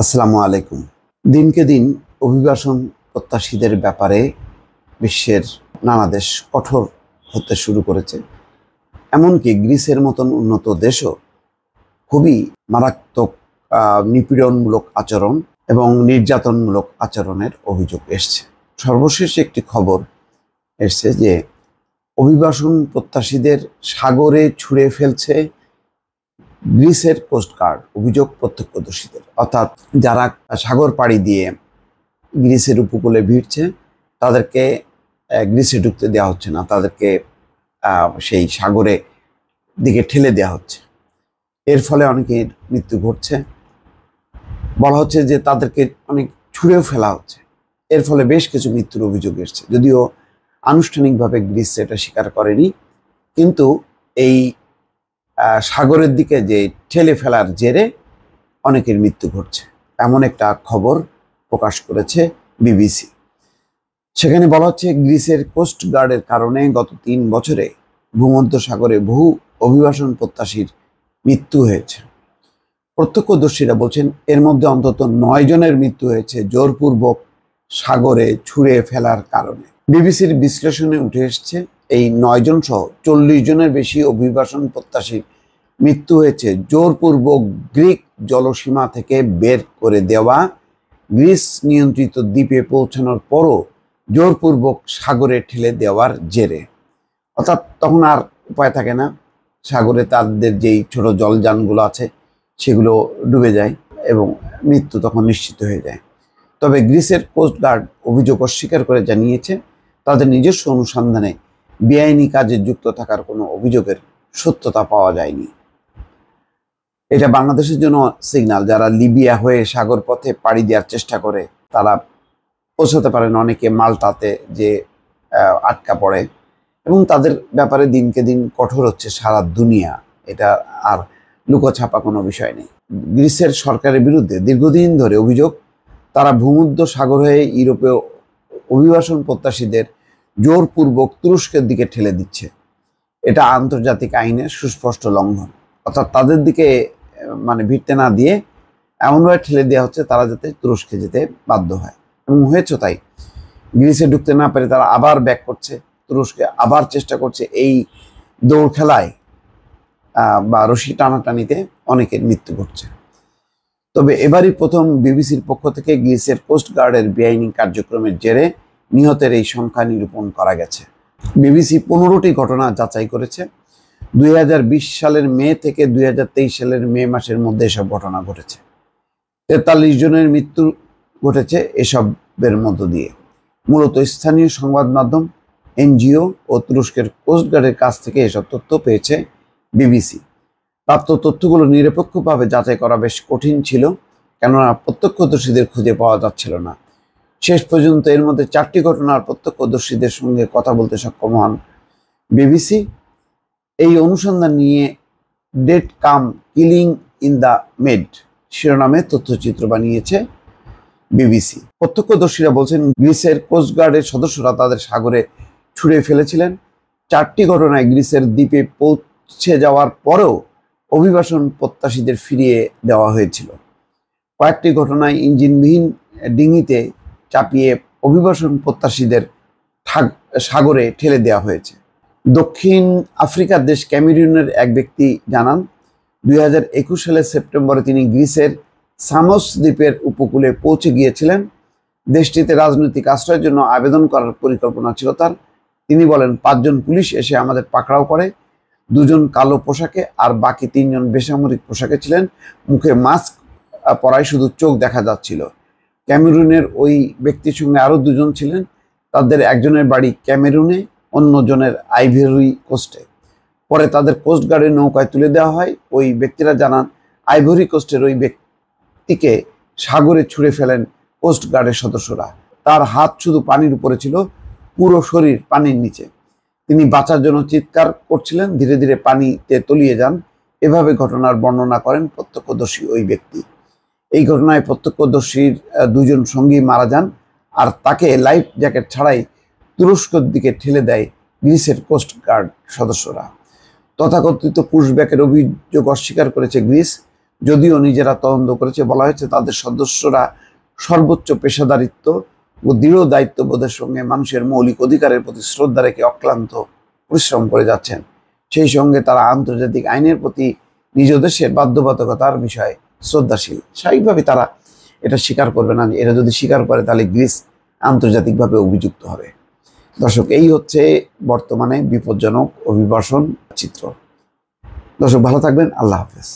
আসসালামু আলাইকুম। দিনকে দিন অভিবাসন প্রত্যাশীদের ব্যাপারে বিশ্বের নানা দেশ কঠোর হতে শুরু করেছে। এমনকি গ্রিসের মতন উন্নত দেশও খুবই মারাত্মক নিপীড়নমূলক আচরণ এবং নির্যাতনমূলক আচরণের অভিযোগ এসছে। সর্বশেষ একটি খবর এসছে যে অভিবাসন প্রত্যাশীদের সাগরে ছুঁড়ে ফেলছে গ্রিসের কোস্টগার্ড। অভিযোগ প্রত্যক্ষদর্শীদের, অর্থাৎ যারা সাগর পাড়ি দিয়ে গ্রিসের উপকূলে ভিড়ছে তাদেরকে গ্রিসে ঢুকতে দেওয়া হচ্ছে না, তাদেরকে সেই সাগরে দিকে ঠেলে দেওয়া হচ্ছে। এর ফলে অনেকের মৃত্যু ঘটছে। বলা হচ্ছে যে তাদেরকে অনেক ছুঁড়েও ফেলা হচ্ছে। এর ফলে বেশ কিছু মৃত্যুর অভিযোগ এসছে, যদিও আনুষ্ঠানিকভাবে গ্রিস এটা স্বীকার করেনি। কিন্তু এই সাগরের দিকে যে ঠেলে ফেলার জেরে অনেকের মৃত্যু ঘটছে, এমন একটা খবর প্রকাশ করেছে বিবিসি। সেখানে বলা হচ্ছে গ্রিসের কোস্ট গার্ডের কারণে গত 3 বছরে ভূমধ্যসাগরে বহু অভিবাসন প্রত্যাশীর মৃত্যু হয়েছে। প্রত্যক্ষদর্শীরা বলছেন এর মধ্যে অন্তত 9 জনের মৃত্যু হয়েছে জোরপূর্বক সাগরে ছুঁড়ে ফেলার কারণে। বিবিসির বিশ্লেষণে উঠে এসছে এই 9 জন সহ 40 জনের বেশি অভিবাসন প্রত্যাশীর মৃত্যু হয়েছে জোরপূর্বক গ্রিক জলসীমা থেকে বের করে দেওয়া, গ্রিস নিয়ন্ত্রিত দ্বীপে পৌঁছানোর পরও জোরপূর্বক সাগরে ঠেলে দেওয়ার জেরে। অর্থাৎ তখন আর উপায় থাকে না, সাগরে তাদের যেই ছোট জলযানগুলো আছে সেগুলো ডুবে যায় এবং মৃত্যু তখন নিশ্চিত হয়ে যায়। তবে গ্রিসের কোস্টগার্ড অভিযোগ অস্বীকার করে জানিয়েছে তাদের নিজস্ব অনুসন্ধানে বেআইনি কাজে যুক্ত থাকার কোনো অভিযোগের সত্যতা পাওয়া যায়নি। এটা বাংলাদেশের জন্য সিগন্যাল, যারা লিবিয়া হয়ে সাগর পথে পাড়ি দেওয়ার চেষ্টা করে তারা পৌঁছাতে পারেন, অনেকে মাল্টাতে যে আটকা পড়ে এবং তাদের ব্যাপারে দিনকে দিন কঠোর হচ্ছে সারা দুনিয়া। এটা আর লুকোছাপা কোনো বিষয় নেই। গ্রিসের সরকারের বিরুদ্ধে দীর্ঘদিন ধরে অভিযোগ তারা ভূমধ্য সাগর হয়ে ইউরোপীয় অভিবাসন প্রত্যাশীদের জোরপূর্বক তুরস্কের দিকে ঠেলে দিচ্ছে। এটা আন্তর্জাতিক আইনের সুস্পষ্ট লঙ্ঘন। অর্থাৎ তাদের দিকে ভিড়তে না দিয়ে এমনভাবে ঠেলে দেওয়া হচ্ছে তারা যাতে তুরস্কে যেতে বাধ্য হয়, এবং হয়েছে তাই। গ্রিসে ঢুকতে না পেরে তারা আবার ব্যাক করছে তুরস্কে, আবার চেষ্টা করছে। এই দৌড় খেলায় বা রশি টানাটানিতে অনেকের মৃত্যু ঘটছে। তবে এবারই প্রথম বিবিসির পক্ষ থেকে গ্রিসের কোস্টগার্ডের বেআইনি কার্যক্রমের জেরে নিহতের এই সংখ্যা নিরূপণ করা গেছে। বিবিসি 15টি ঘটনা যাচাই করেছে। 2020 সালের মে থেকে 2023 সালের মে মাসের মধ্যে এসব ঘটনা ঘটেছে। 43 জনের মৃত্যু ঘটেছে এসবের মধ্য দিয়ে। মূলত স্থানীয় সংবাদ মাধ্যম, এনজিও ও তুরস্কের কোস্টগার্ডের কাছ থেকে এসব তথ্য পেয়েছে বিবিসি। প্রাপ্ত তথ্যগুলো নিরপেক্ষভাবে যাচাই করা বেশ কঠিন ছিল, কেননা প্রত্যক্ষদর্শীদের খুঁজে পাওয়া যাচ্ছিল না। শেষ পর্যন্ত এর মধ্যে 4টি ঘটনার প্রত্যক্ষদর্শীদের সঙ্গে কথা বলতে সক্ষম হন বিবিসি। এই অনুসন্ধান নিয়ে dead calm killing in the Med শিরোনামে তথ্যচিত্র বানিয়েছে বিবিসি। প্রত্যক্ষদর্শীরা বলছেন গ্রিসের কোস্টগার্ডের সদস্যরা তাদের সাগরে ছুঁড়ে ফেলেছিলেন। 4টি ঘটনায় গ্রিসের দ্বীপে পৌঁছে যাওয়ার পরেও অভিবাসন প্রত্যাশীদের ফিরিয়ে দেওয়া হয়েছিল। কয়েকটি ঘটনায় ইঞ্জিনবিহীন ডিঙিতে চাপিয়ে অভিবাসন প্রত্যাশীদের সাগরে ঠেলে দেওয়া হয়েছে। দক্ষিণ আফ্রিকার দেশ ক্যামেরুনের এক ব্যক্তি জানান 2021 সালের সেপ্টেম্বরে তিনি গ্রিসের সামোস দ্বীপের উপকূলে পৌঁছে গিয়েছিলেন। দেশটিতে রাজনৈতিক আশ্রয়ের জন্য আবেদন করার পরিকল্পনা ছিল তার। তিনি বলেন 5 জন পুলিশ এসে আমাদের পাকড়াও করে। 2 জন কালো পোশাকে আর বাকি 3 জন বেসামরিক পোশাকে ছিলেন। মুখে মাস্ক পরায় শুধু চোখ দেখা যাচ্ছিল। ক্যামেরুনের ওই ব্যক্তির সঙ্গে আরও 2 জন ছিলেন। তাদের একজনের বাড়ি ক্যামেরুনে, অন্যজনের আইভরি কোস্টে। পরে তাদের কোস্টগার্ডের নৌকায় তুলে দেওয়া হয়। ওই ব্যক্তিরা জানান আইভরি কোস্টের ওই ব্যক্তিকে সাগরে ছুঁড়ে ফেলেন কোস্টগার্ডের সদস্যরা। তার হাত শুধু পানির উপরে ছিল, পুরো শরীর পানির নিচে। তিনি বাঁচার জন্য চিৎকার করছিলেন, ধীরে ধীরে পানিতে তলিয়ে যান। এভাবে ঘটনার বর্ণনা করেন প্রত্যক্ষদর্শী ওই ব্যক্তি। এই ঘটনায় প্রত্যক্ষদর্শীর 2 জন সঙ্গী মারা যান, আর তাকে লাইফ জ্যাকেট ছাড়াই তুরস্কের দিকে ঠেলে দেয় গ্রিসের কোস্টগার্ড সদস্যরা। তথাকথিত পুশব্যাকের অভিযোগ অস্বীকার করেছে গ্রিস। যদিও নিজেরা তদন্ত করেছে, বলা হয়েছে তাদের সদস্যরা সর্বোচ্চ পেশাদারিত্ব ও দৃঢ় দায়িত্ববোধের সঙ্গে মানুষের মৌলিক অধিকারের প্রতি শ্রদ্ধা রেখে অক্লান্ত পরিশ্রম করে যাচ্ছেন। সেই সঙ্গে তারা আন্তর্জাতিক আইনের প্রতি নিজ দেশের বাধ্যবাধকতার বিষয়ে শ্রদ্ধাশীল। স্বাভাবিকভাবে তারা এটা স্বীকার করবে না। এরা যদি স্বীকার করে তাহলে গ্রিস আন্তর্জাতিকভাবে অভিযুক্ত হবে। দর্শক, এই হচ্ছে বর্তমানে বিপজ্জনক অভিবাসন চিত্র। দর্শক, ভালো থাকবেন। আল্লাহ হাফেজ।